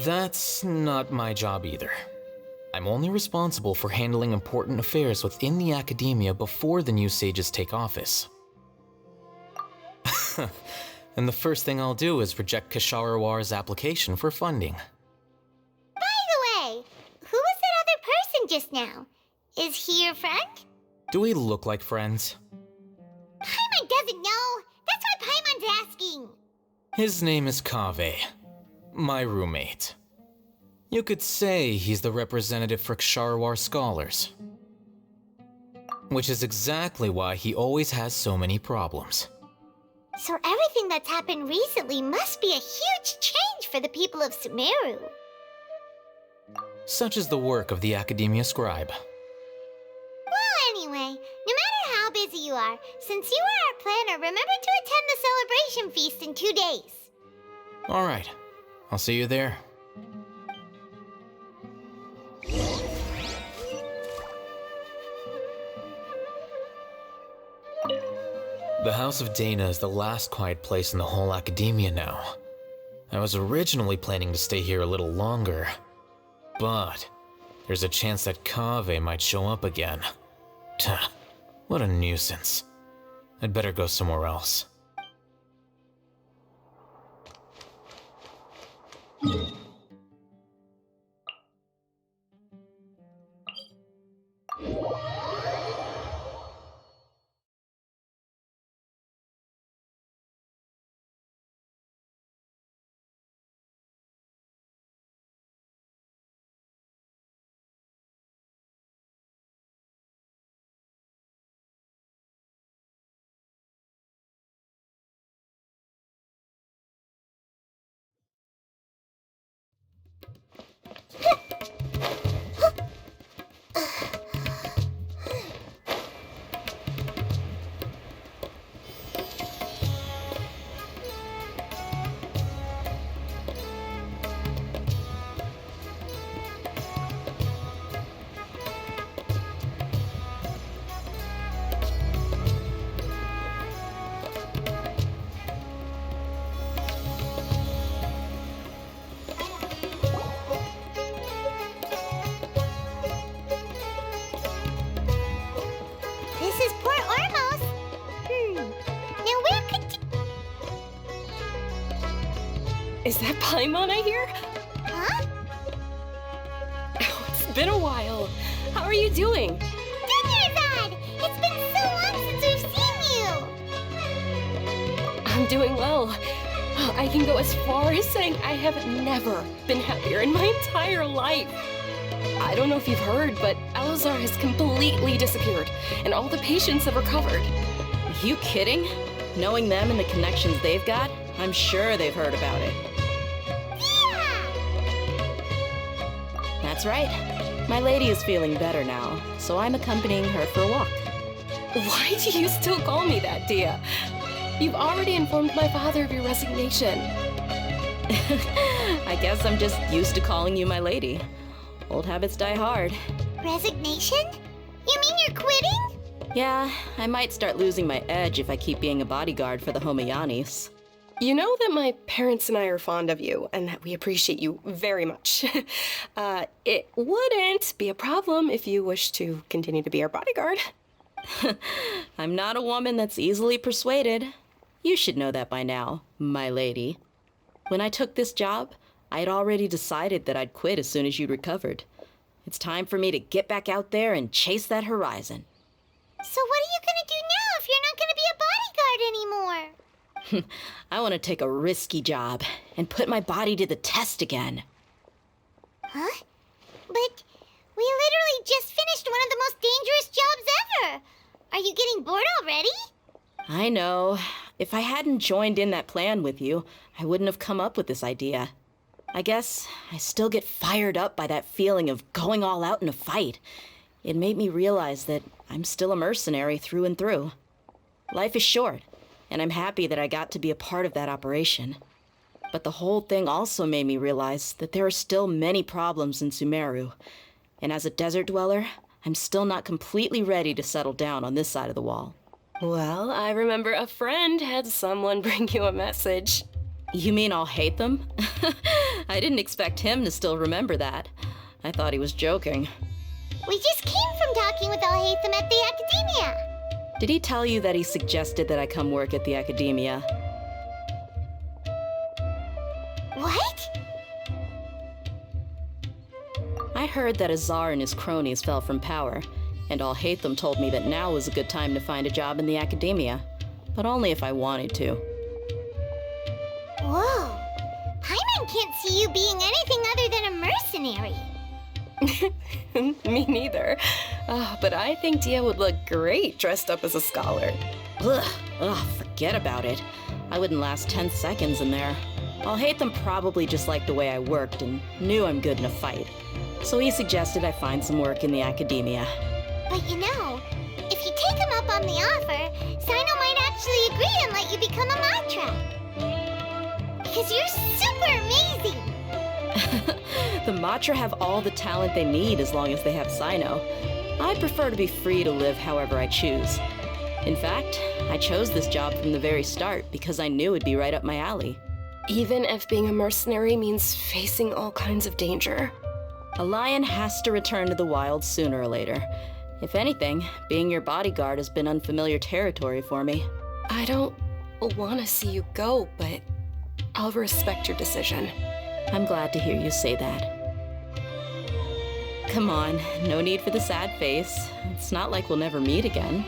That's not my job either. I'm only responsible for handling important affairs within the academia before the new sages take office. And the first thing I'll do is reject Kasharawar's application for funding. By the way, who was that other person just now? Is he your friend? Do we look like friends? Paimon doesn't know. That's why Paimon's asking. His name is Kaveh, my roommate. You could say he's the representative for Ksharawar scholars. Which is exactly why he always has so many problems. So everything that's happened recently must be a huge change for the people of Sumeru. Such is the work of the Academia Scribe. Well, anyway, no matter how busy you are, since you are our planner, remember to attend the celebration feast in 2 days. Alright, I'll see you there. The House of Dana is the last quiet place in the whole academia now. I was originally planning to stay here a little longer, but there's a chance that Kaveh might show up again. Tuh, what a nuisance. I'd better go somewhere else. This is Port Ormos. Now where could Is that Paimon I hear? Huh? Oh, it's been a while. How are you doing? Dunyarzad! It's been so long since we've seen you! I'm doing well. I can go as far as saying I have never been happier in my entire life. I don't know if you've heard, but Elazar has completely disappeared, and all the patients have recovered. Are you kidding? Knowing them and the connections they've got, I'm sure they've heard about it. Yeah! That's right. My lady is feeling better now, so I'm accompanying her for a walk. Why do you still call me that, Dia? You've already informed my father of your resignation. I guess I'm just used to calling you my lady. Old habits die hard. Resignation? You mean you're quitting? Yeah, I might start losing my edge if I keep being a bodyguard for the Homayanis. You know that my parents and I are fond of you, and that we appreciate you very much. It wouldn't be a problem if you wish to continue to be our bodyguard. I'm not a woman that's easily persuaded. You should know that by now, my lady. When I took this job, I had already decided that I'd quit as soon as you'd recovered. It's time for me to get back out there and chase that horizon. So what are you gonna do now if you're not gonna be a bodyguard anymore? I want to take a risky job and put my body to the test again. Huh? But we literally just finished one of the most dangerous jobs ever! Are you getting bored already? I know. If I hadn't joined in that plan with you, I wouldn't have come up with this idea. I guess I still get fired up by that feeling of going all out in a fight. It made me realize that I'm still a mercenary through and through. Life is short, and I'm happy that I got to be a part of that operation. But the whole thing also made me realize that there are still many problems in Sumeru. And as a desert dweller, I'm still not completely ready to settle down on this side of the wall. Well, I remember a friend had someone bring you a message. You mean I'll hate them? I didn't expect him to still remember that. I thought he was joking. We just came from talking with Alhaitham at the Academia. Did he tell you that he suggested that I come work at the Academia? What? I heard that Azar and his cronies fell from power, and Alhaitham told me that now was a good time to find a job in the Academia, but only if I wanted to. Whoa. Paimon can't see you being anything other than a mercenary. Me neither. But I think Dia would look great dressed up as a scholar. Ugh, forget about it. I wouldn't last 10 seconds in there. Alhaitham probably just liked the way I worked and knew I'm good in a fight. So he suggested I find some work in the Academia. But you know, if you take him up on the offer, Sino might actually agree and let you become a Matra. Because you're super amazing! The Matra have all the talent they need as long as they have Sino. I prefer to be free to live however I choose. In fact, I chose this job from the very start because I knew it'd be right up my alley. Even if being a mercenary means facing all kinds of danger. A lion has to return to the wild sooner or later. If anything, being your bodyguard has been unfamiliar territory for me. I don't want to see you go, but I'll respect your decision. I'm glad to hear you say that. Come on, no need for the sad face. It's not like we'll never meet again.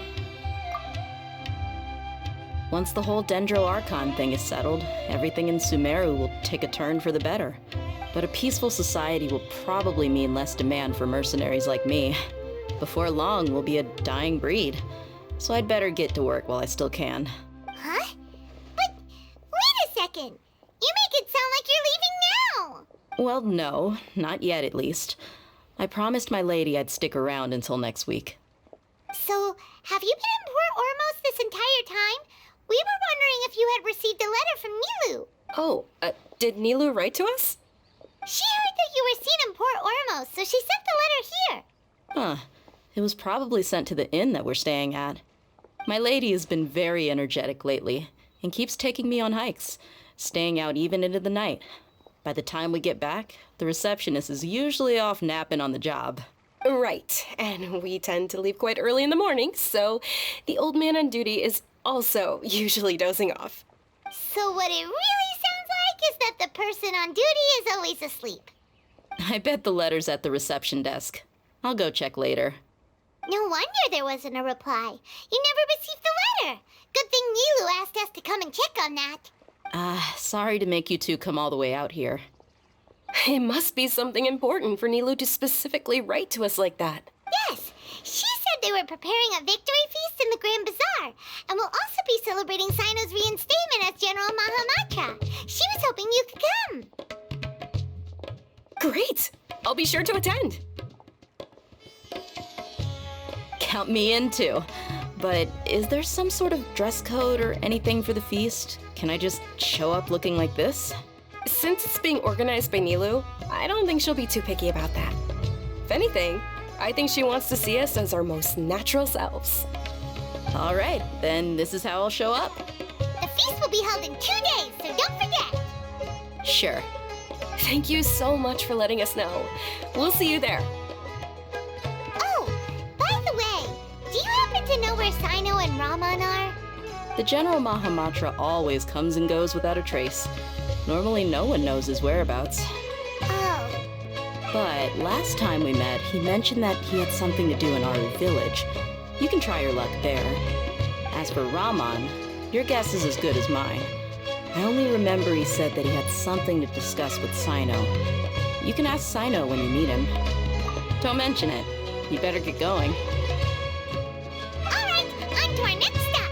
Once the whole Dendro Archon thing is settled, everything in Sumeru will take a turn for the better. But a peaceful society will probably mean less demand for mercenaries like me. Before long, we'll be a dying breed. So I'd better get to work while I still can. Huh? But wait a second! You make it sound like you're leaving now! Well, no, not yet at least. I promised my lady I'd stick around until next week. So, have you been in Port Ormos this entire time? We were wondering if you had received a letter from Nilu. Oh, did Nilu write to us? She heard that you were seen in Port Ormos, so she sent the letter here. Huh. It was probably sent to the inn that we're staying at. My lady has been very energetic lately and keeps taking me on hikes, staying out even into the night. By the time we get back, the receptionist is usually off napping on the job. Right, and we tend to leave quite early in the morning, so the old man on duty is also usually dozing off. So what it really sounds like is that the person on duty is always asleep. I bet the letter's at the reception desk. I'll go check later. No wonder there wasn't a reply. You never received the letter. Good thing Nilu asked us to come and check on that. Sorry to make you two come all the way out here. It must be something important for Nilu to specifically write to us like that. Yes, she said they were preparing a victory feast in the Grand Bazaar, and will also be celebrating Sino's reinstatement as General Mahamatra. She was hoping you could come. Great! I'll be sure to attend. Count me in too. But is there some sort of dress code or anything for the feast? Can I just show up looking like this? Since it's being organized by Nilu, I don't think she'll be too picky about that. If anything, I think she wants to see us as our most natural selves. All right, then this is how I'll show up. The feast will be held in 2 days, so don't forget. Sure. Thank you so much for letting us know. We'll see you there. Oh, by the way, do you happen to know where Sino and Raman are? The General Mahamatra always comes and goes without a trace. Normally no one knows his whereabouts. Oh, But last time we met, he mentioned that he had something to do in our village. You can try your luck there. As for Raman, your guess is as good as mine. I only remember he said that he had something to discuss with Sino. You can ask Sino when you meet him. Don't mention it. You better get going. all right, on to our next stop.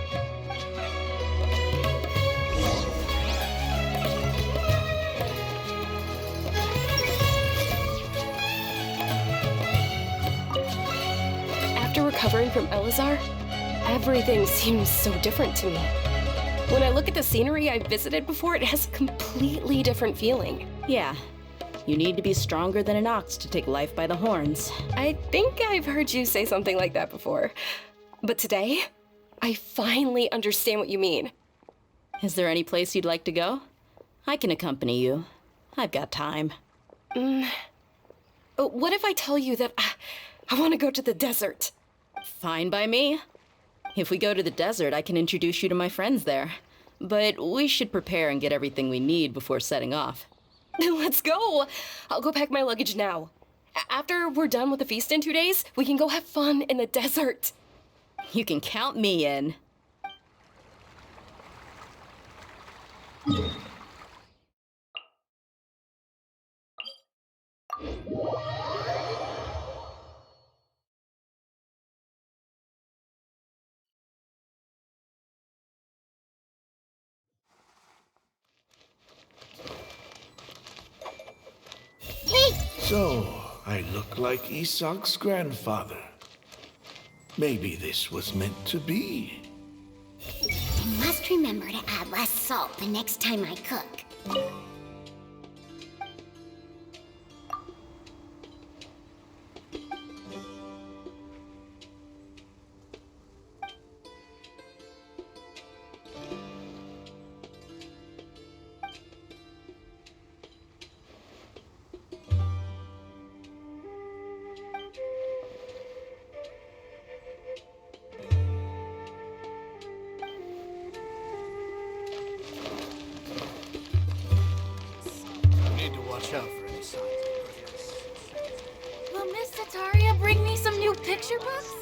After recovering from Elazar, everything seems so different to me. When I look at the scenery I've visited before, it has a completely different feeling. Yeah, you need to be stronger than an ox to take life by the horns. I think I've heard you say something like that before. But today, I finally understand what you mean. Is there any place you'd like to go? I can accompany you. I've got time. What if I tell you that I want to go to the desert? Fine by me. If we go to the desert, I can introduce you to my friends there. But we should prepare and get everything we need before setting off. Let's go! I'll go pack my luggage now. After we're done with the feast in 2 days, we can go have fun in the desert. You can count me in. So, I look like Isak's grandfather. Maybe this was meant to be. I must remember to add less salt the next time I cook. Will Miss Sataria bring me some new picture books?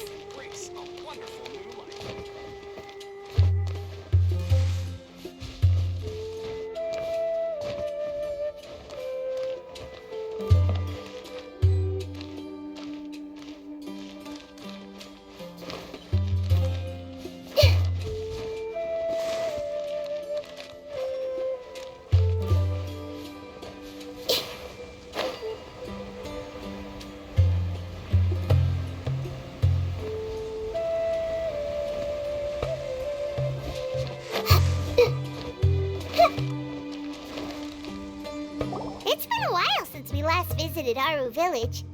It's been a while since we last visited Aru Village.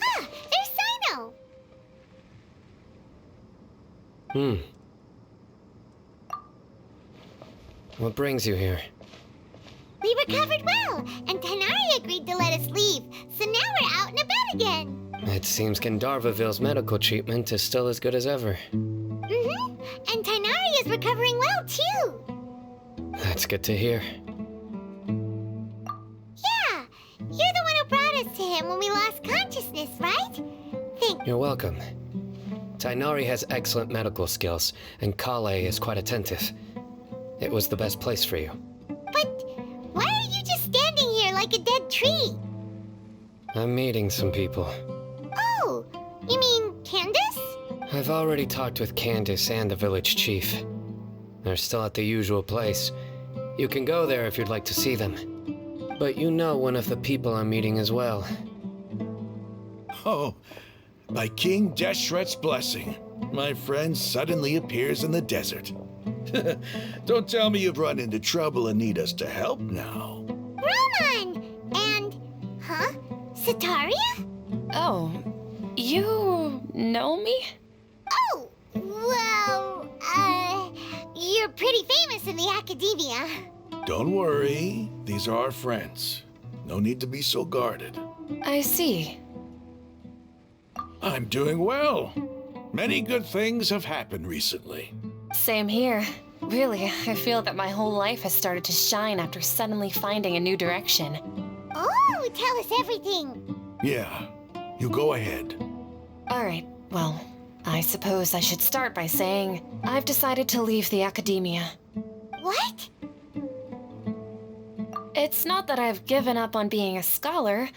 Ah, there's Sino! What brings you here? We recovered well, and Tainari agreed to let us leave, so now we're out and about again. It seems Gandharvaville's medical treatment is still as good as ever. Mm-hmm, and Tainari is recovering well, too. That's good to hear. Yeah, you're the one who brought us to him when we lost consciousness, right? You're welcome. Tainari has excellent medical skills, and Kale is quite attentive. It was the best place for you. But why are you just standing here like a dead tree? I'm meeting some people. Oh, you mean Candace? I've already talked with Candace and the village chief. They're still at the usual place. You can go there if you'd like to see them. But you know one of the people I'm meeting as well. Oh, by King Deshret's blessing, my friend suddenly appears in the desert. Don't tell me you've run into trouble and need us to help now. Roman! And, huh? Sataria? Oh, you know me? Oh, well, you're pretty famous in the academia. Don't worry, these are our friends. No need to be so guarded. I see. I'm doing well. Many good things have happened recently. Same here. Really, I feel that my whole life has started to shine after suddenly finding a new direction. Oh, tell us everything. Yeah, you go ahead. Alright, well, I suppose I should start by saying I've decided to leave the academia. What? It's not that I've given up on being a scholar.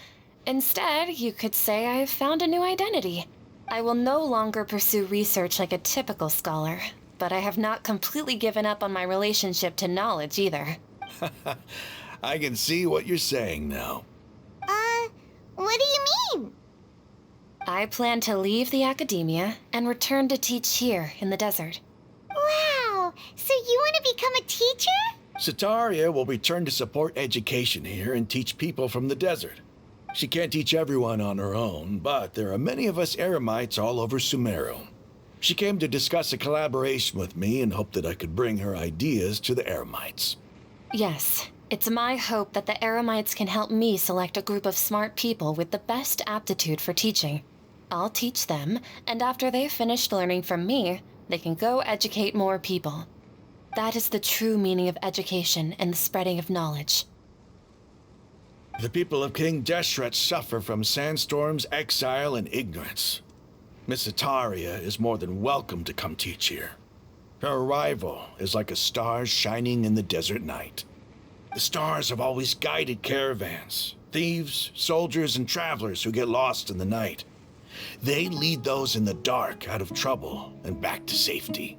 Instead, you could say I've found a new identity. I will no longer pursue research like a typical scholar, but I have not completely given up on my relationship to knowledge either. I can see what you're saying now. What do you mean? I plan to leave the academia and return to teach here in the desert. Wow, so you want to become a teacher? Sataria will return to support education here and teach people from the desert. She can't teach everyone on her own, but there are many of us eremites all over Sumeru. She came to discuss a collaboration with me and hoped that I could bring her ideas to the eremites. Yes, It's my hope that the Eremites can help me select a group of smart people with the best aptitude for teaching. I'll teach them, and after they've finished learning from me, they can go educate more people. That is the true meaning of education and the spreading of knowledge. The people of King Deshret suffer from sandstorms, exile, and ignorance. Miss Itaria is more than welcome to come teach here. Her arrival is like a star shining in the desert night. The stars have always guided caravans, thieves, soldiers, and travelers who get lost in the night. They lead those in the dark out of trouble and back to safety.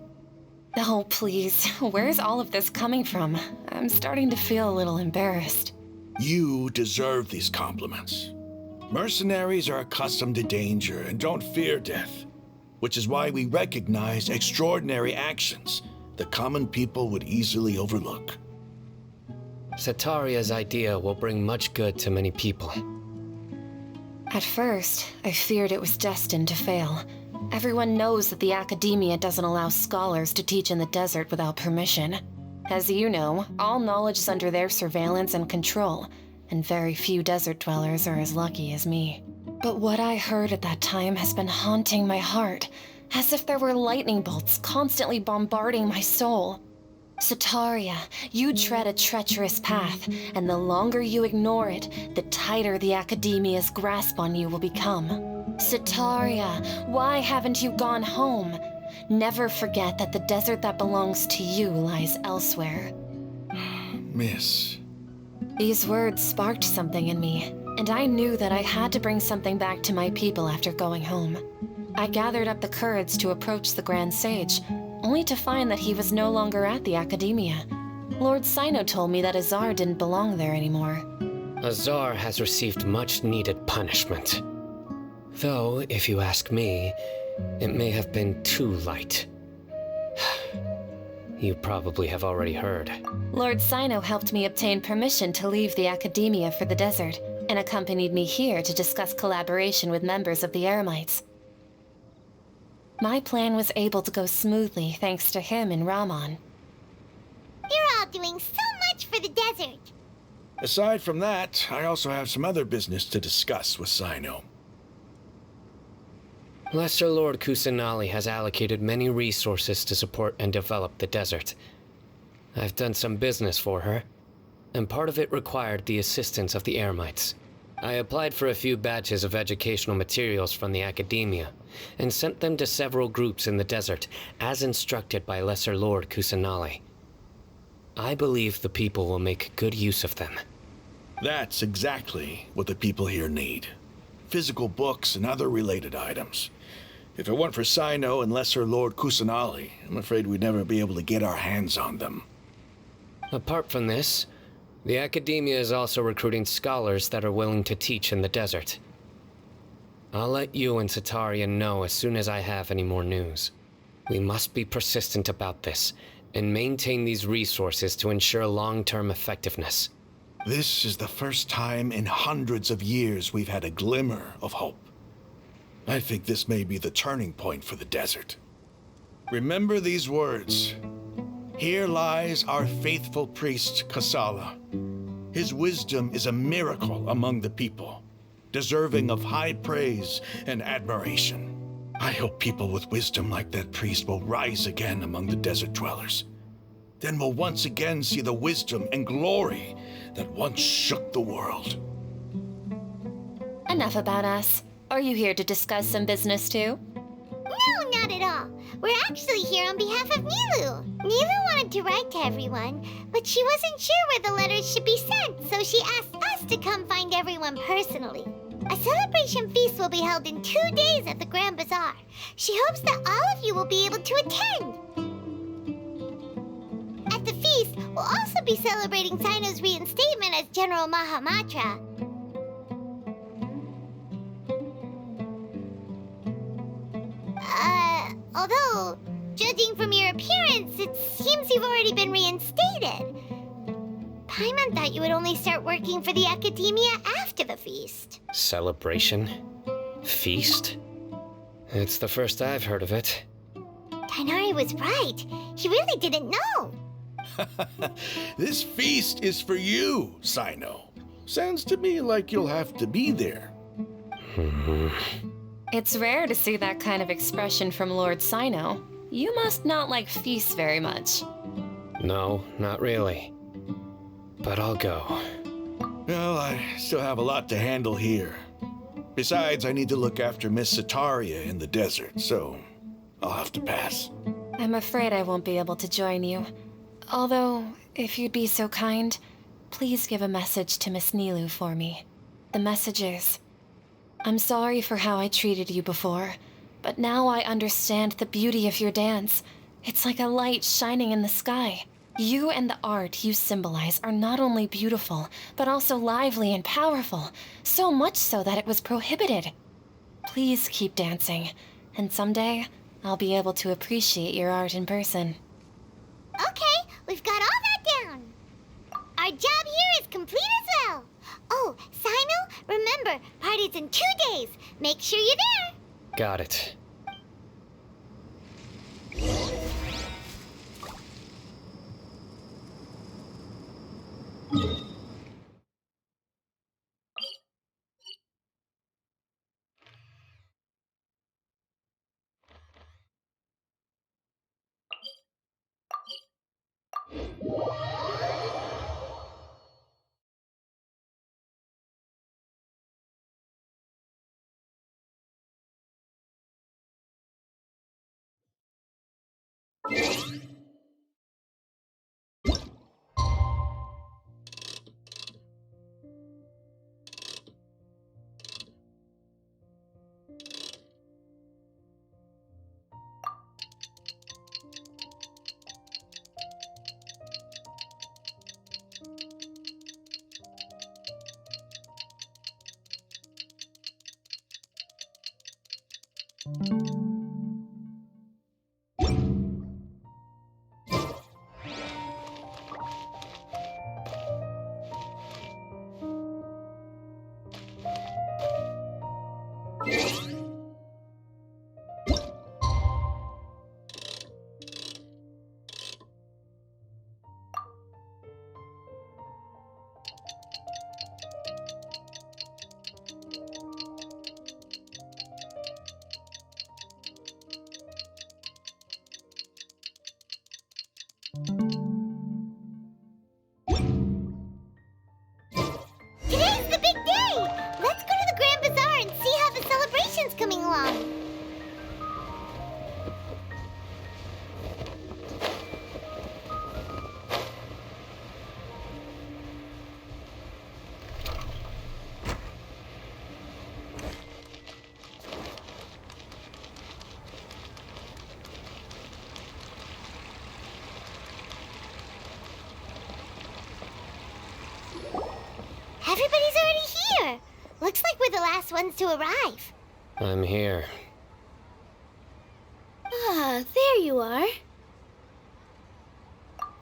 Oh, please. Where's all of this coming from? I'm starting to feel a little embarrassed. You deserve these compliments. Mercenaries are accustomed to danger and don't fear death, which is why we recognize extraordinary actions that common people would easily overlook. Sataria's idea will bring much good to many people. At first, I feared it was destined to fail. Everyone knows that the Academia doesn't allow scholars to teach in the desert without permission. As you know, all knowledge is under their surveillance and control, and very few desert dwellers are as lucky as me. But what I heard at that time has been haunting my heart, as if there were lightning bolts constantly bombarding my soul. Sataria, you tread a treacherous path, and the longer you ignore it, the tighter the Academia's grasp on you will become. Sataria, why haven't you gone home? Never forget that the desert that belongs to you lies elsewhere. Miss. These words sparked something in me, and I knew that I had to bring something back to my people after going home. I gathered up the courage to approach the Grand Sage, only to find that he was no longer at the Academia. Lord Sino told me that Azar didn't belong there anymore. Azar has received much-needed punishment. Though, if you ask me, it may have been too light. You probably have already heard. Lord Sino helped me obtain permission to leave the Academia for the desert, and accompanied me here to discuss collaboration with members of the Eremites. My plan was able to go smoothly thanks to him and Rahman. You're all doing so much for the desert. Aside from that, I also have some other business to discuss with Sino. Lesser Lord Kusanali has allocated many resources to support and develop the desert. I've done some business for her, and part of it required the assistance of the Eremites. I applied for a few batches of educational materials from the Academia, and sent them to several groups in the desert, as instructed by Lesser Lord Kusanali. I believe the people will make good use of them. That's exactly what the people here need. Physical books and other related items. If it weren't for Sino and Lesser Lord Kusanali, I'm afraid we'd never be able to get our hands on them. Apart from this, the Academia is also recruiting scholars that are willing to teach in the desert. I'll let you and Sataria know as soon as I have any more news. We must be persistent about this, and maintain these resources to ensure long-term effectiveness. This is the first time in hundreds of years we've had a glimmer of hope. I think this may be the turning point for the desert. Remember these words. Here lies our faithful priest, Kasala. His wisdom is a miracle among the people, deserving of high praise and admiration. I hope people with wisdom like that priest will rise again among the desert dwellers. Then we'll once again see the wisdom and glory that once shook the world. Enough about us. Are you here to discuss some business too? No, not at all. We're actually here on behalf of Nilu. Nilu wanted to write to everyone, but she wasn't sure where the letters should be sent, so she asked us to come find everyone personally. A celebration feast will be held in 2 days at the Grand Bazaar. She hopes that all of you will be able to attend. At the feast, we'll also be celebrating Sino's reinstatement as General Mahamatra. Although, judging from your appearance, it seems you've already been reinstated. Paimon thought you would only start working for the Academia after the feast. Celebration? Feast? It's the first I've heard of it. Tainari was right. He really didn't know. This feast is for you, Sino. Sounds to me like you'll have to be there. It's rare to see that kind of expression from Lord Sino. You must not like feasts very much. No, not really. But I'll go. Well, I still have a lot to handle here. Besides, I need to look after Miss Sataria in the desert, so I'll have to pass. I'm afraid I won't be able to join you. Although, if you'd be so kind, please give a message to Miss Nilu for me. The message is, I'm sorry for how I treated you before, but now I understand the beauty of your dance. It's like a light shining in the sky. You and the art you symbolize are not only beautiful, but also lively and powerful, so much so that it was prohibited. Please keep dancing, and someday I'll be able to appreciate your art in person. Okay, we've got all that down. Our job here is complete as well. Oh, Sino, remember, party's in 2 days. Make sure you're there. Got it. Today's the big day. Let's go to the Grand Bazaar and see how the celebration's coming along. Everybody's already here. Looks like we're the last ones to arrive. I'm here. Ah, there you are.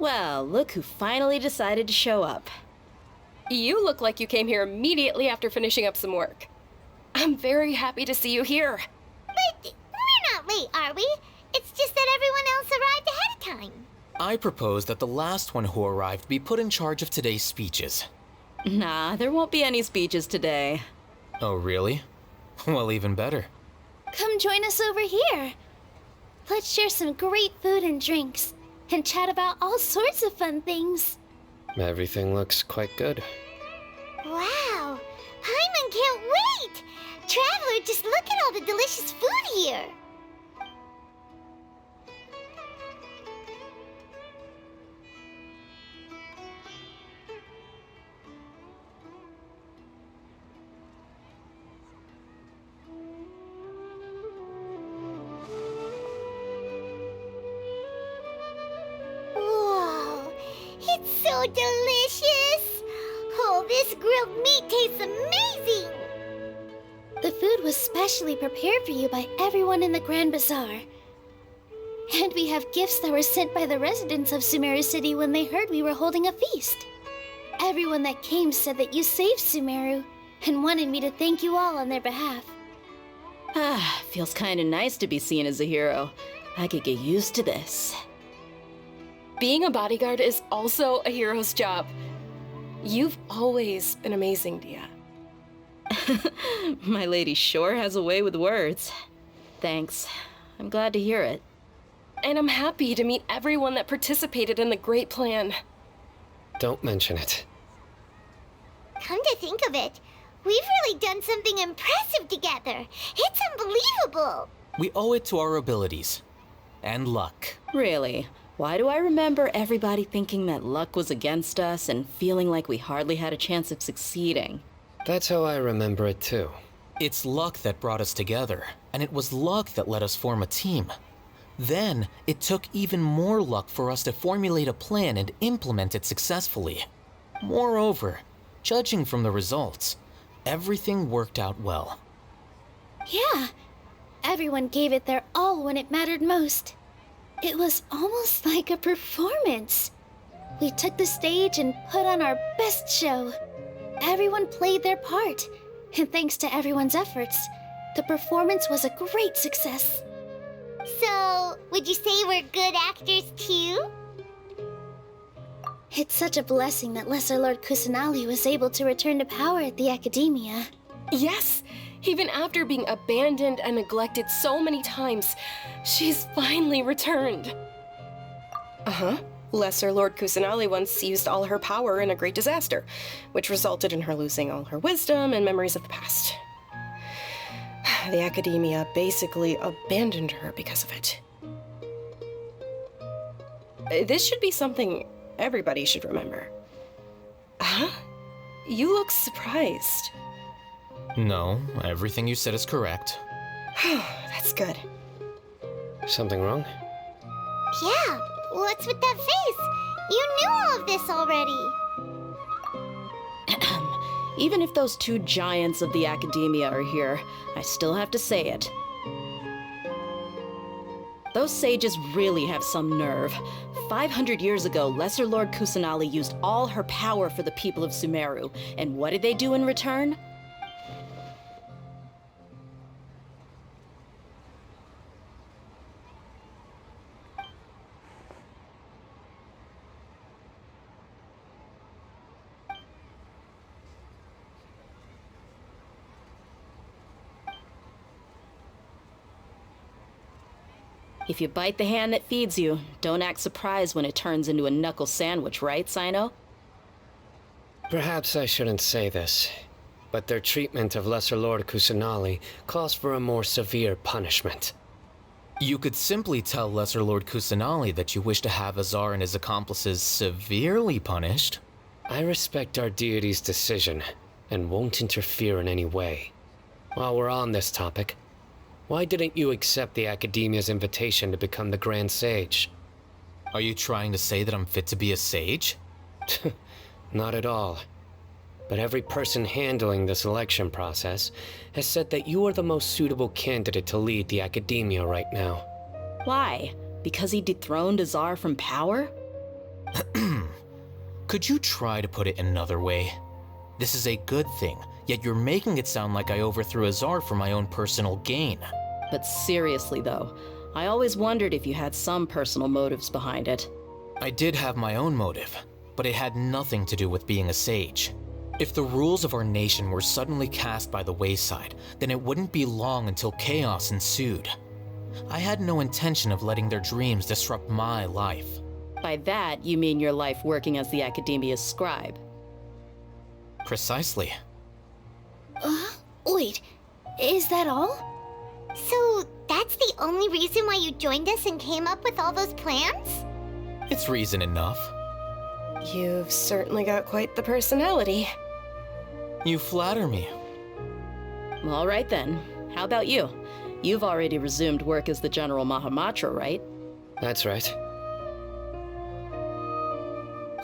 Well, look who finally decided to show up. You look like you came here immediately after finishing up some work. I'm very happy to see you here. But we're not late, are we? It's just that everyone else arrived ahead of time. I propose that the last one who arrived be put in charge of today's speeches. Nah, there won't be any speeches today. Oh, really? Well, even better. Come join us over here. Let's share some great food and drinks, and chat about all sorts of fun things. Everything looks quite good. Wow! Paimon can't wait! Traveler, just look at all the delicious food here! Whoa! It's so delicious! Oh, this grilled meat tastes amazing! The food was specially prepared for you by everyone in the Grand Bazaar. And we have gifts that were sent by the residents of Sumeru City when they heard we were holding a feast. Everyone that came said that you saved Sumeru and wanted me to thank you all on their behalf. Ah, feels kinda nice to be seen as a hero. I could get used to this. being a bodyguard is also a hero's job. You've always been amazing, Dia. My lady sure has a way with words. Thanks. I'm glad to hear it. And I'm happy to meet everyone that participated in the great plan. Don't mention it. Come to think of it, we've really done something impressive together. It's unbelievable. We owe it to our abilities. And luck. Really? Why do I remember everybody thinking that luck was against us and feeling like we hardly had a chance of succeeding? That's how I remember it too. It's luck that brought us together, and it was luck that let us form a team. Then, it took even more luck for us to formulate a plan and implement it successfully. Moreover, judging from the results, everything worked out well. Yeah, everyone gave it their all when it mattered most. It was almost like a performance. We took the stage and put on our best show. Everyone played their part, and thanks to everyone's efforts, the performance was a great success. So, would you say we're good actors too? It's such a blessing that Lesser Lord Kusanali was able to return to power at the Academia. Yes, even after being abandoned and neglected so many times, she's finally returned. Uh-huh. Lesser Lord Kusanali once used all her power in a great disaster, which resulted in her losing all her wisdom and memories of the past. The Academia basically abandoned her because of it. This should be something everybody should remember. Huh? You look surprised. No, everything you said is correct. That's good. Something wrong? Yeah, what's with that face? You knew all of this already. Even if those two giants of the Academia are here, I still have to say it. Those sages really have some nerve. 500 years ago, Lesser Lord Kusanali used all her power for the people of Sumeru, and what did they do in return? If you bite the hand that feeds you, don't act surprised when it turns into a knuckle sandwich, right, Sino? Perhaps I shouldn't say this, but their treatment of Lesser Lord Kusanali calls for a more severe punishment. You could simply tell Lesser Lord Kusanali that you wish to have Azar and his accomplices severely punished. I respect our deity's decision, and won't interfere in any way. While we're on this topic, why didn't you accept the Academia's invitation to become the Grand Sage? Are you trying to say that I'm fit to be a sage? Not at all. But every person handling the selection process has said that you are the most suitable candidate to lead the Academia right now. Why? Because he dethroned Azar from power? Could you try to put it another way? This is a good thing, yet you're making it sound like I overthrew Azar for my own personal gain. But seriously though, I always wondered if you had some personal motives behind it. I did have my own motive, but it had nothing to do with being a sage. If the rules of our nation were suddenly cast by the wayside, then it wouldn't be long until chaos ensued. I had no intention of letting their dreams disrupt my life. By that, you mean your life working as the Academia's scribe. Precisely. Wait, is that all? So, that's the only reason why you joined us and came up with all those plans? It's reason enough. You've certainly got quite the personality. You flatter me. All right then. How about you? You've already resumed work as the General Mahamatra, right? That's right.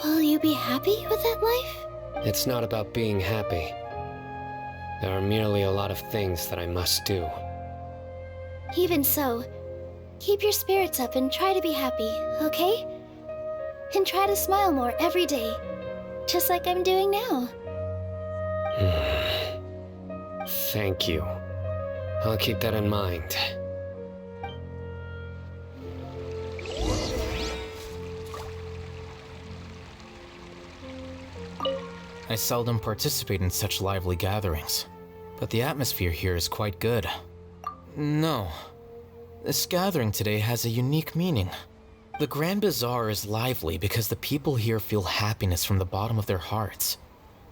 Will you be happy with that life? It's not about being happy. There are merely a lot of things that I must do. Even so, keep your spirits up and try to be happy, okay? And try to smile more every day, just like I'm doing now. Thank you. I'll keep that in mind. I seldom participate in such lively gatherings, but the atmosphere here is quite good. No, this gathering today has a unique meaning. The Grand Bazaar is lively because the people here feel happiness from the bottom of their hearts,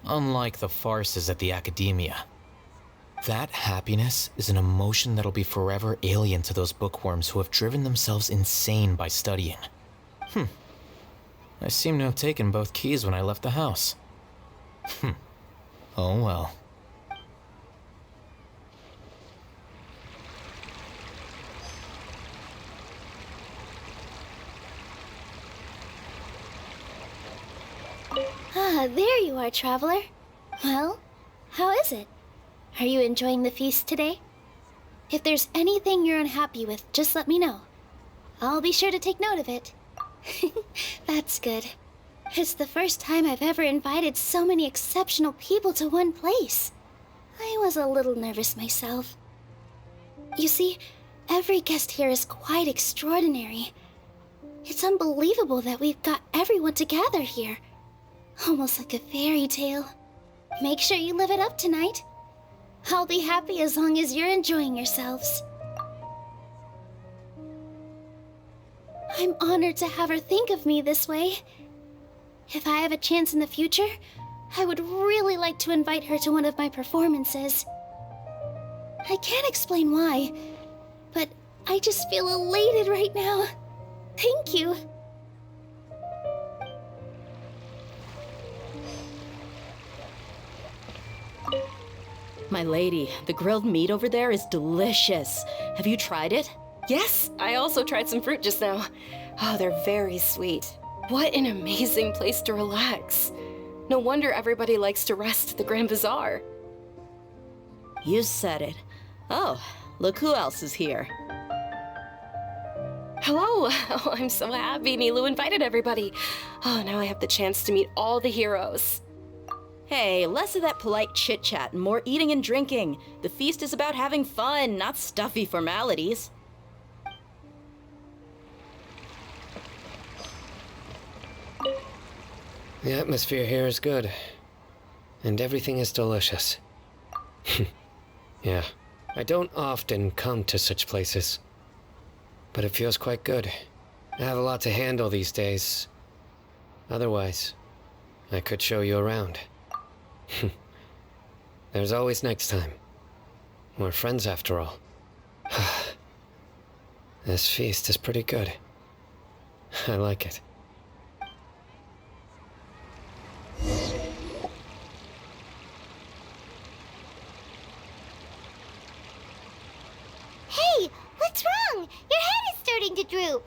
unlike the farces at the Academia. That happiness is an emotion that'll be forever alien to those bookworms who have driven themselves insane by studying. I seem to have taken both keys when I left the house. Oh well. Ah, there you are, traveler. Well, how is it? Are you enjoying the feast today? If there's anything you're unhappy with, just let me know. I'll be sure to take note of it. That's good. It's the first time I've ever invited so many exceptional people to one place. I was a little nervous myself. You see, every guest here is quite extraordinary. It's unbelievable that we've got everyone together here. Almost like a fairy tale. Make sure you live it up tonight. I'll be happy as long as you're enjoying yourselves. I'm honored to have her think of me this way. If I have a chance in the future, I would really like to invite her to one of my performances. I can't explain why, but I just feel elated right now. Thank you. My lady, the grilled meat over there is delicious. Have you tried it? Yes, I also tried some fruit just now. Oh, they're very sweet. What an amazing place to relax. No wonder everybody likes to rest at the Grand Bazaar. You said it. Oh, look who else is here. Hello! Oh, I'm so happy Nilu invited everybody. Oh, now I have the chance to meet all the heroes. Hey, less of that polite chit-chat and more eating and drinking. The feast is about having fun, not stuffy formalities. The atmosphere here is good, and everything is delicious. Yeah, I don't often come to such places, but it feels quite good. I have a lot to handle these days. Otherwise, I could show you around. There's always next time. We're friends after all. This feast is pretty good. I like it. Hey, what's wrong? Your head is starting to droop.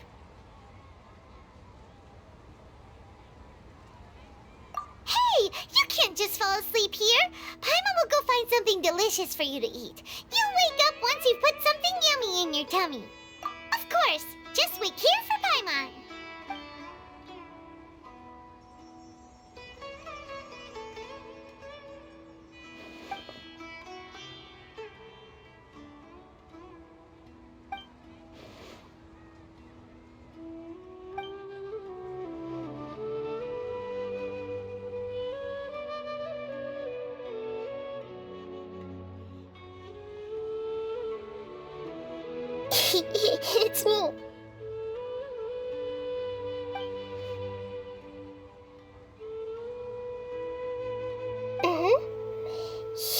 Hey, you can't just fall asleep here. Paimon will go find something delicious for you to eat. You wake up once you've put something yummy in your tummy. Of course, just wait here for Paimon. It's me.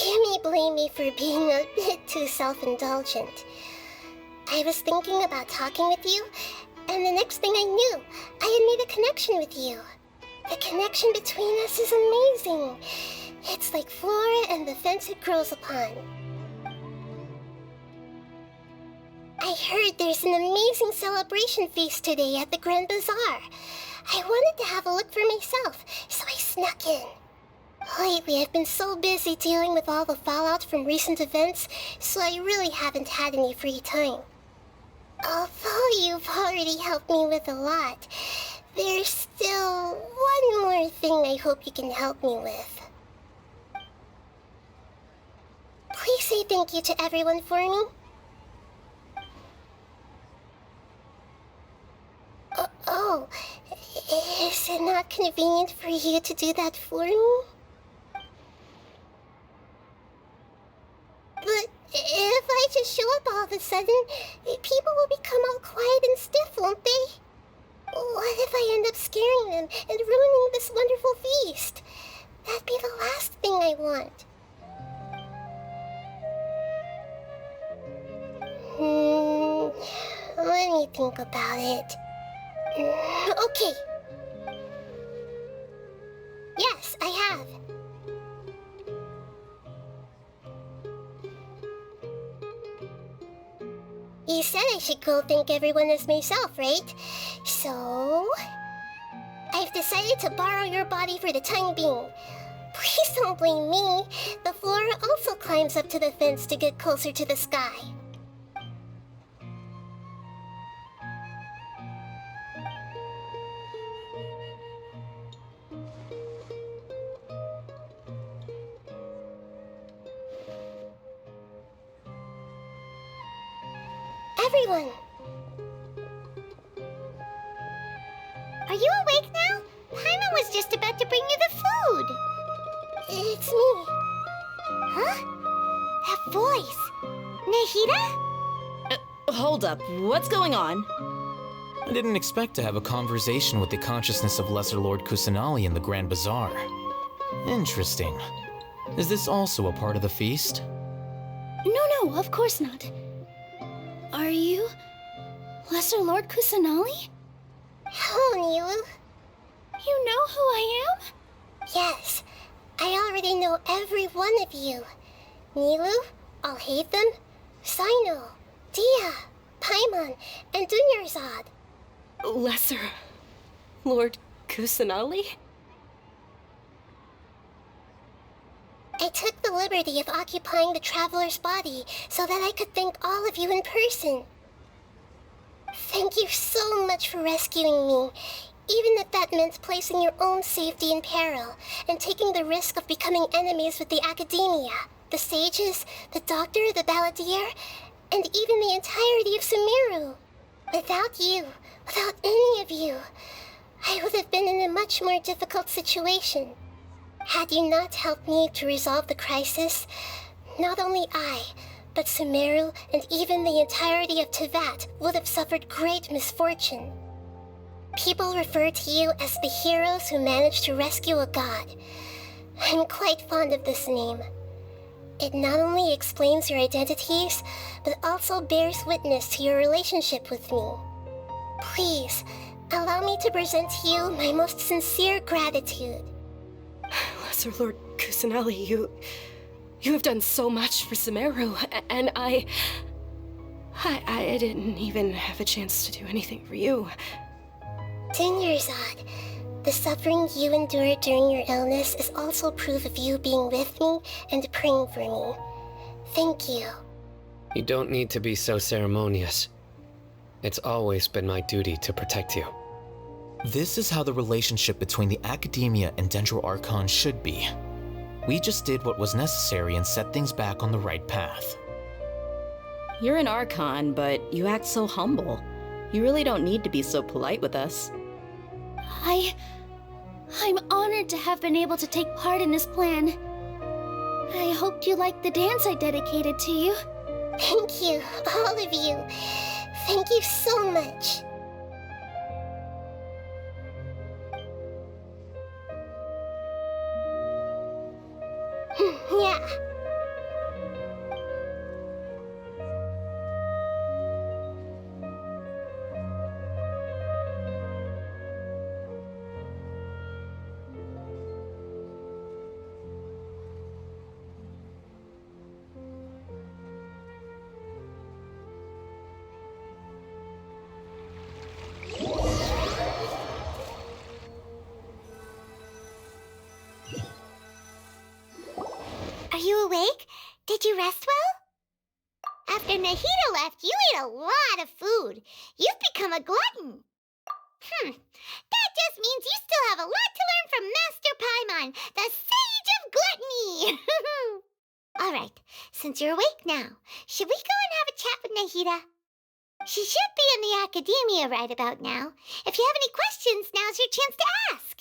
You may blame me for being a bit too self-indulgent. I was thinking about talking with you, and the next thing I knew, I had made a connection with you. The connection between us is amazing. It's like flora and the fence it grows upon. I heard there's an amazing celebration feast today at the Grand Bazaar. I wanted to have a look for myself, so I snuck in. Lately, I've been so busy dealing with all the fallout from recent events, so I really haven't had any free time. Although you've already helped me with a lot, there's still one more thing I hope you can help me with. Please say thank you to everyone for me. Oh, is it not convenient for you to do that for me? a sudden, people will become all quiet and stiff, won't they? What if I end up scaring them and ruining this wonderful feast? That'd be the last thing I want. Let me think about it. Okay. Yes, I have. You said I should go thank everyone as myself, right? So... I've decided to borrow your body for the time being. Please don't blame me. The flora also climbs up to the fence to get closer to the sky. Everyone! Are you awake now? Paimon was just about to bring you the food. It's me. Huh? That voice. Nahida? Hold up, what's going on? I didn't expect to have a conversation with the consciousness of Lesser Lord Kusanali in the Grand Bazaar. Interesting. Is this also a part of the feast? No, of course not. Are you Lesser Lord Kusanali? Hello, Nilu. You know who I am? Yes, I already know every one of you. Nilu, Alhaitham, Sino, Dia, Paimon, and Dunyarzad. Lesser Lord Kusanali? I took the liberty of occupying the traveler's body so that I could thank all of you in person. Thank you so much for rescuing me, even if that meant placing your own safety in peril and taking the risk of becoming enemies with the Academia, the sages, the doctor, the balladeer, and even the entirety of Sumeru. Without you, without any of you, I would have been in a much more difficult situation. Had you not helped me to resolve the crisis, not only I, but Sumeru and even the entirety of Tevat would have suffered great misfortune. People refer to you as the heroes who managed to rescue a god. I'm quite fond of this name. It not only explains your identities, but also bears witness to your relationship with me. Please, allow me to present to you my most sincere gratitude. Lesser Lord Kusanali, you have done so much for Sumeru, and I didn't even have a chance to do anything for you. Dunyarzad, the suffering you endured during your illness is also proof of you being with me and praying for me. Thank you. You don't need to be so ceremonious. It's always been my duty to protect you. This is how the relationship between the Academia and Dendro Archon should be. We just did what was necessary and set things back on the right path. You're an Archon, but you act so humble. You really don't need to be so polite with us. I'm honored to have been able to take part in this plan. I hoped you liked the dance I dedicated to you. Thank you, all of you. Thank you so much. Yeah. Are you awake? Did you rest well? After Nahida left, you ate a lot of food. You've become a glutton. That just means you still have a lot to learn from Master Paimon, the Sage of Gluttony. All right, since you're awake now, should we go and have a chat with Nahida? She should be in the Academia right about now. If you have any questions, now's your chance to ask.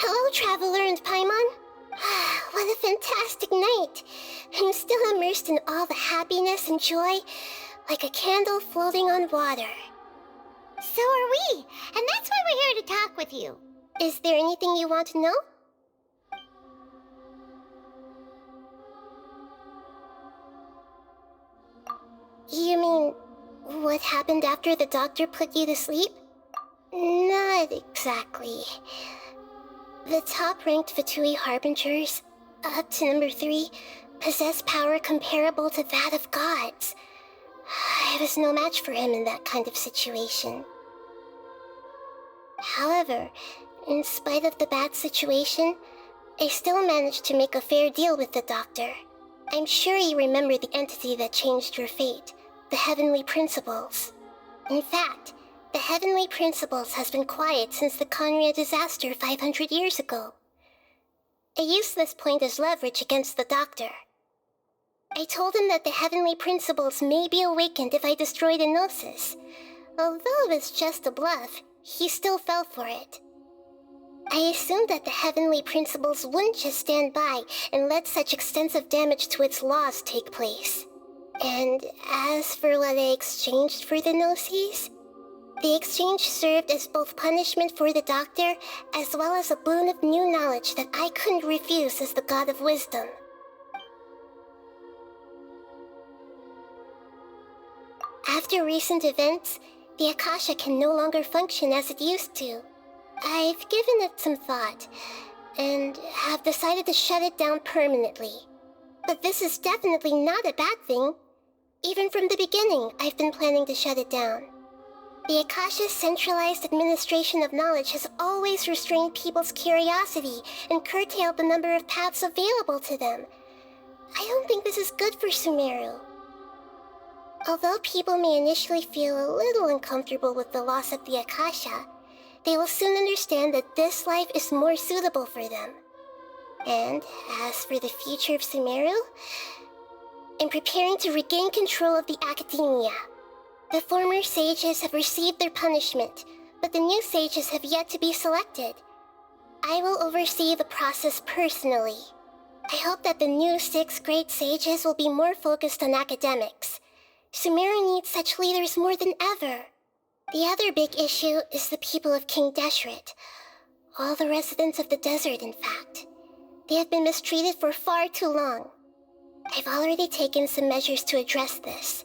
Hello, Traveler and Paimon. What a fantastic night. I'm still immersed in all the happiness and joy, like a candle floating on water. So are we, and that's why we're here to talk with you. Is there anything you want to know? You mean, what happened after the doctor put you to sleep? Not exactly. The top-ranked Fatui Harbingers, up to number 3, possess power comparable to that of gods. I was no match for him in that kind of situation. However, in spite of the bad situation, I still managed to make a fair deal with the doctor. I'm sure you remember the entity that changed your fate, the Heavenly Principles. In fact, the Heavenly Principles has been quiet since the Conria disaster 500 years ago. I used this point as leverage against the doctor. I told him that the Heavenly Principles may be awakened if I destroy the Gnosis. Although it was just a bluff, he still fell for it. I assumed that the Heavenly Principles wouldn't just stand by and let such extensive damage to its laws take place. And as for what I exchanged for the Gnosis, the exchange served as both punishment for the doctor, as well as a boon of new knowledge that I couldn't refuse as the God of Wisdom. After recent events, the Akasha can no longer function as it used to. I've given it some thought, and have decided to shut it down permanently. But this is definitely not a bad thing. Even from the beginning, I've been planning to shut it down. The Akasha's centralized administration of knowledge has always restrained people's curiosity and curtailed the number of paths available to them. I don't think this is good for Sumeru. Although people may initially feel a little uncomfortable with the loss of the Akasha, they will soon understand that this life is more suitable for them. And as for the future of Sumeru, I'm preparing to regain control of the academia. The former sages have received their punishment, but the new sages have yet to be selected. I will oversee the process personally. I hope that the new 6 great sages will be more focused on academics. Sumeru needs such leaders more than ever. The other big issue is the people of King Deshret. All the residents of the desert, in fact. They have been mistreated for far too long. I've already taken some measures to address this.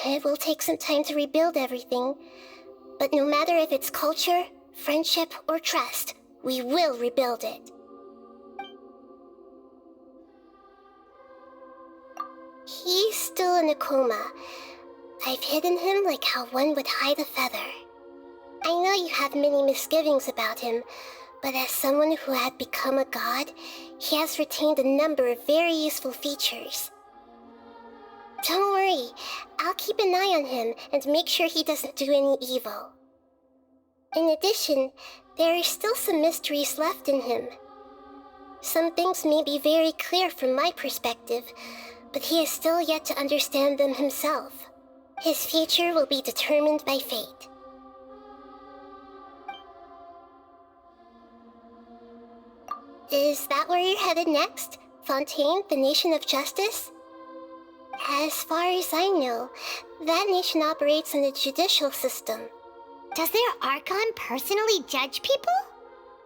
It will take some time to rebuild everything, but no matter if it's culture, friendship, or trust, we will rebuild it. He's still in a coma. I've hidden him like how one would hide a feather. I know you have many misgivings about him, but as someone who had become a god, he has retained a number of very useful features. Don't worry, I'll keep an eye on him and make sure he doesn't do any evil. In addition, there are still some mysteries left in him. Some things may be very clear from my perspective, but he is still yet to understand them himself. His future will be determined by fate. Is that where you're headed next? Fontaine, the Nation of Justice? As far as I know, that nation operates in the judicial system. Does their Archon personally judge people?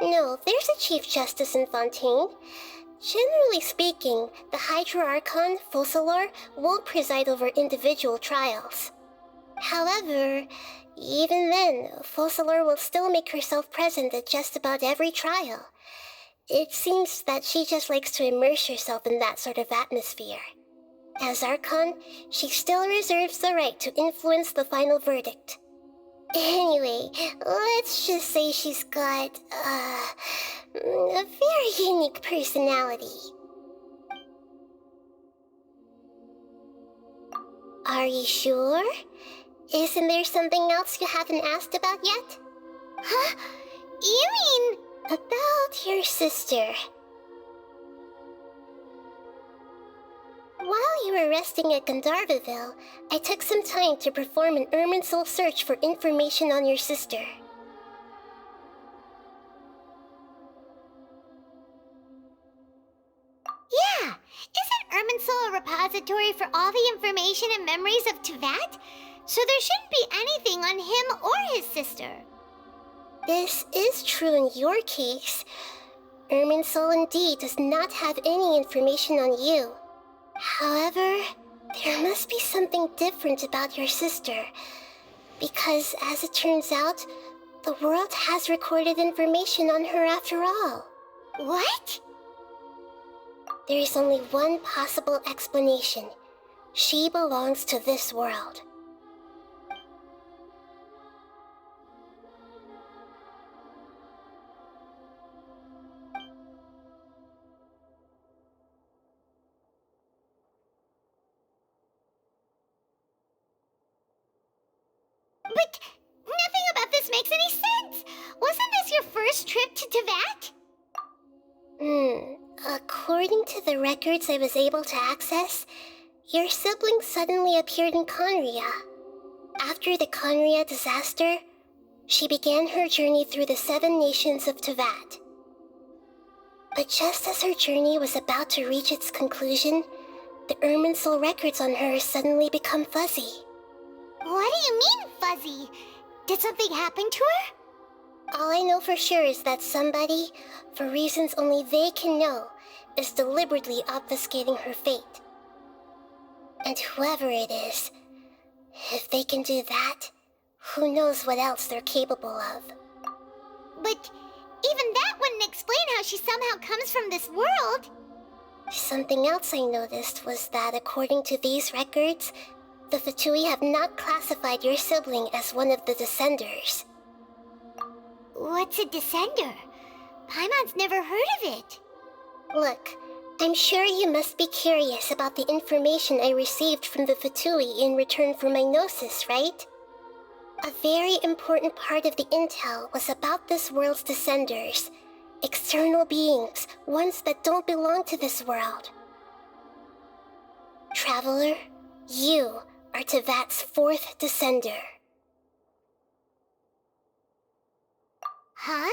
No, there's a Chief Justice in Fontaine. Generally speaking, the Hydra Archon, Focalor, won't preside over individual trials. However, even then, Focalor will still make herself present at just about every trial. It seems that she just likes to immerse herself in that sort of atmosphere. As Archon, she still reserves the right to influence the final verdict. Anyway, let's just say she's got, a very unique personality. Are you sure? Isn't there something else you haven't asked about yet? Huh? You mean... About your sister. While you were resting at Gandharvaville, I took some time to perform an Irminsul search for information on your sister. Yeah! Isn't Irminsul a repository for all the information and memories of Teyvat? So there shouldn't be anything on him or his sister. This is true in your case. Irminsul indeed does not have any information on you. However, there must be something different about your sister. Because, as it turns out, the world has recorded information on her after all. What? There is only one possible explanation. She belongs to this world. But nothing about this makes any sense! Wasn't this your first trip to Teyvat? According to the records I was able to access, your sibling suddenly appeared in Conria. After the Conria disaster, she began her journey through the 7 nations of Teyvat. But just as her journey was about to reach its conclusion, the Irminsul records on her suddenly become fuzzy. What do you mean, fuzzy? Did something happen to her? All I know for sure is that somebody, for reasons only they can know, is deliberately obfuscating her fate. And whoever it is, if they can do that, who knows what else they're capable of. But even that wouldn't explain how she somehow comes from this world. Something else I noticed was that according to these records, the Fatui have not classified your sibling as one of the Descenders. What's a Descender? Paimon's never heard of it. Look, I'm sure you must be curious about the information I received from the Fatui in return for my gnosis, right? A very important part of the intel was about this world's Descenders. External beings, ones that don't belong to this world. Traveler, you are Teyvat's 4th Descender. Huh?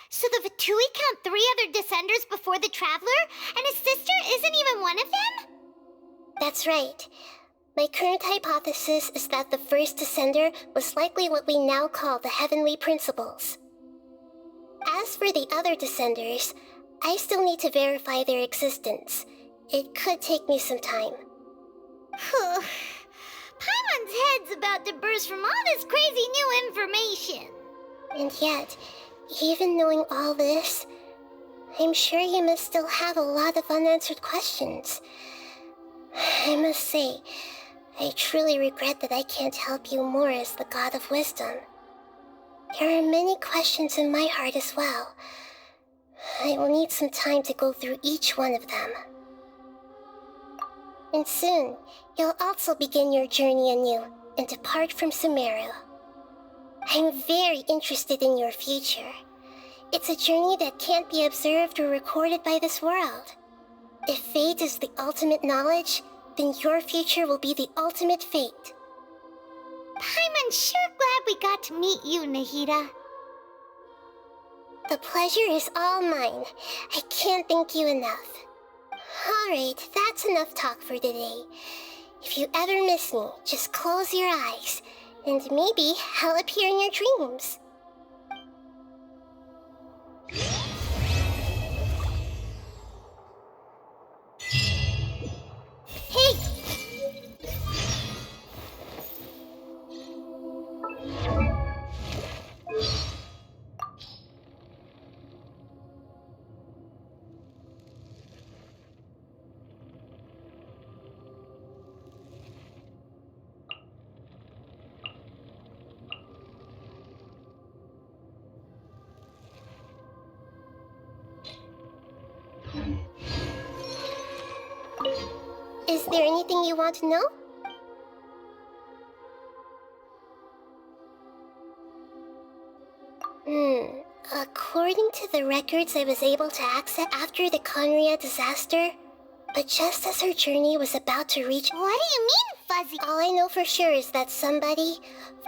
So the Fatui count 3 other Descenders before the Traveler, and his sister isn't even one of them? That's right. My current hypothesis is that the first Descender was likely what we now call the Heavenly Principles. As for the other Descenders, I still need to verify their existence. It could take me some time. Paimon's head's about to burst from all this crazy new information. And yet, even knowing all this, I'm sure you must still have a lot of unanswered questions. I must say, I truly regret that I can't help you more as the God of Wisdom. There are many questions in my heart as well. I will need some time to go through each one of them. And soon, you'll also begin your journey anew and depart from Sumeru. I'm very interested in your future. It's a journey that can't be observed or recorded by this world. If fate is the ultimate knowledge, then your future will be the ultimate fate. Paimon's sure glad we got to meet you, Nahida. The pleasure is all mine. I can't thank you enough. Alright, that's enough talk for today. If you ever miss me, just close your eyes, and maybe I'll appear in your dreams. Hey! Is there anything you want to know? According to the records I was able to access after the Conria disaster, but just as her journey was about to reach— What do you mean, Fuzzy? All I know for sure is that somebody,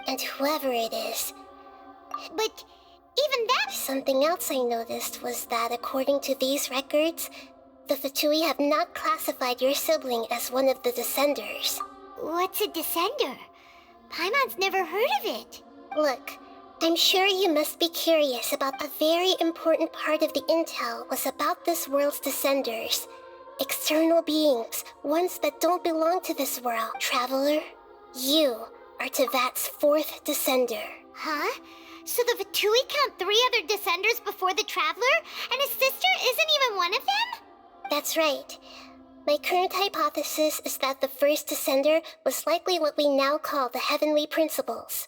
and whoever it is— But even that— Something else I noticed was that according to these records, the Fatui have not classified your sibling as one of the Descenders. What's a Descender? Paimon's never heard of it. Look, I'm sure you must be curious about a very important part of the intel was about this world's Descenders. External beings, ones that don't belong to this world. Traveler, you are Tevat's 4th Descender. Huh? So the Fatui count 3 other Descenders before the Traveler, and his sister isn't even one of them? That's right. My current hypothesis is that the first Descender was likely what we now call the Heavenly Principles.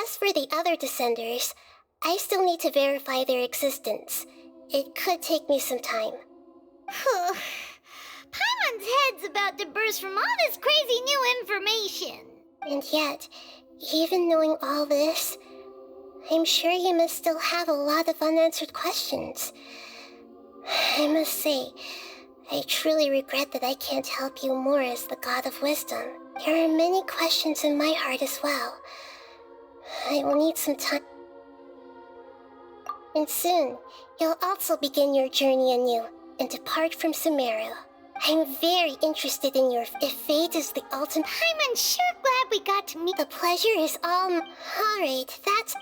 As for the other Descenders, I still need to verify their existence. It could take me some time. Paimon's head's about to burst from all this crazy new information. And yet, even knowing all this, I'm sure you must still have a lot of unanswered questions. I must say, I truly regret that I can't help you more as the God of Wisdom. There are many questions in my heart as well. I will need some time. And soon, you'll also begin your journey anew and depart from Sumeru. I'm very interested in your— If fate is the ultimate— I'm sure glad we got to meet— The pleasure is all— Alright, that's—